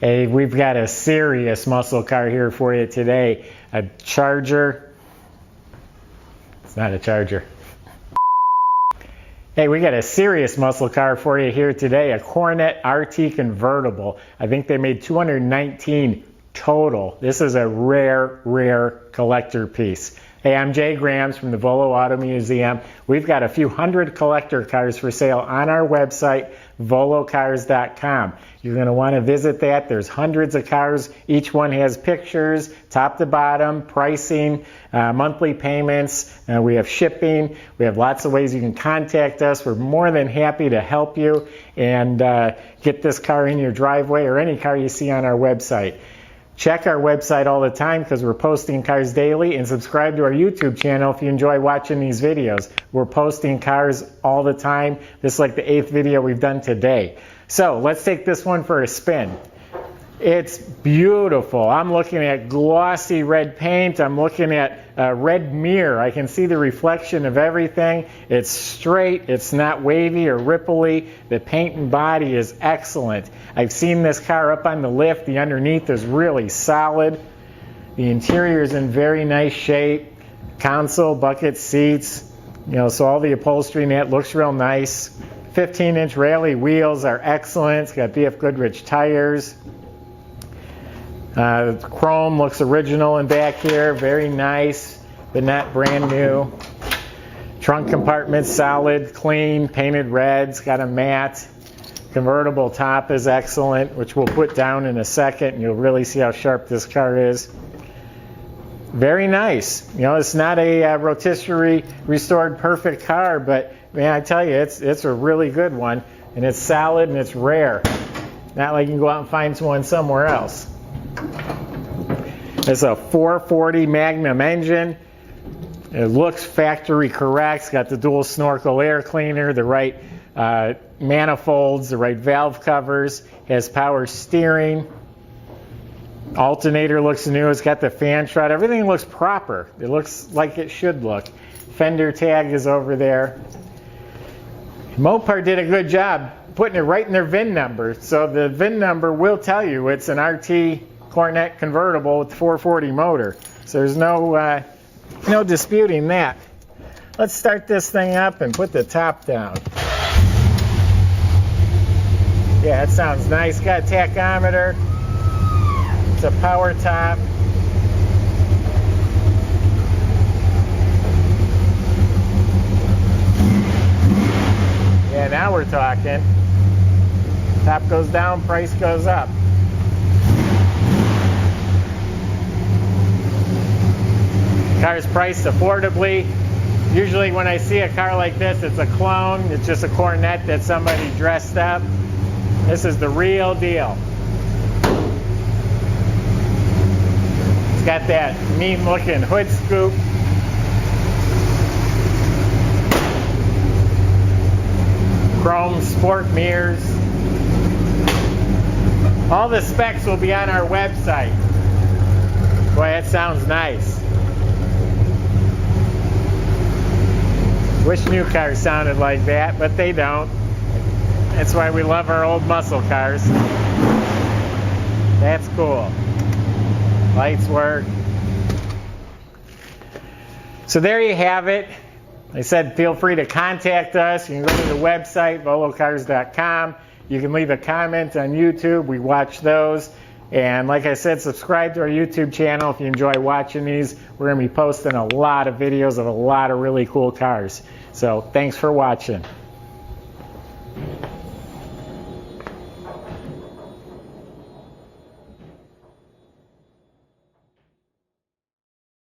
Hey, we've got a serious muscle car here for you today. A Charger. It's not a Charger. Hey, we got a serious muscle car for you here today. A Coronet RT convertible. I think they made 219 total. This is a rare collector piece. Hey, I'm Jay Grams from the Volo Auto Museum. We've got a few hundred collector cars for sale on our website, volocars.com. You're going to want to visit that. There's hundreds of cars. Each one has pictures, top to bottom, pricing, monthly payments. We have shipping. We have lots of ways you can contact us. We're more than happy to help you and get this car in your driveway or any car you see on our website. Check our website all the time because we're posting cars daily, and subscribe to our YouTube channel if you enjoy watching these videos. We're posting cars all the time. This is like the 8th video we've done today. So let's take this one for a spin. It's beautiful. I'm looking at glossy red paint. I'm looking at a red mirror. I can see the reflection of everything. It's straight. It's not wavy or ripply. The paint and body is excellent. I've seen this car up on the lift. The underneath is really solid. The interior is in very nice shape. Console, bucket seats, so all the upholstery in that looks real nice. 15-inch rally wheels are excellent. It's got BF Goodrich tires. Chrome looks original in back here, very nice, but not brand new. Trunk compartment solid, clean, painted red, it's got a matte. Convertible top is excellent, which we'll put down in a second, and you'll really see how sharp this car is. Very nice. It's not a rotisserie restored perfect car, but man, I tell you, it's a really good one, and it's solid and it's rare. Not like you can go out and find one somewhere else. It's a 440 Magnum engine. It looks factory correct. It's got the dual snorkel air cleaner, the right manifolds, the right valve covers, has power steering. Alternator looks new. It's got the fan shroud. Everything looks proper. It looks like it should look. Fender tag is over there. Mopar did a good job putting it right in their VIN number. So the VIN number will tell you it's an RT Coronet convertible with 440 motor. So there's no disputing that. Let's start this thing up and put the top down. Yeah, that sounds nice. Got a tachometer. It's a power top. Yeah, now we're talking. Top goes down, price goes up. Car's priced affordably. Usually when I see a car like this, it's a clone. It's just a Coronet that somebody dressed up. This is the real deal. It's got that mean looking hood scoop. Chrome sport mirrors. All the specs will be on our website. Boy, that sounds nice. Wish new cars sounded like that, but they don't. That's why we love our old muscle cars. That's cool. Lights work. So there you have it. Like I said, feel free to contact us. You can go to the website, volocars.com. You can leave a comment on YouTube. We watch those. And like I said, subscribe to our YouTube channel if you enjoy watching these. We're going to be posting a lot of videos of a lot of really cool cars. So thanks for watching.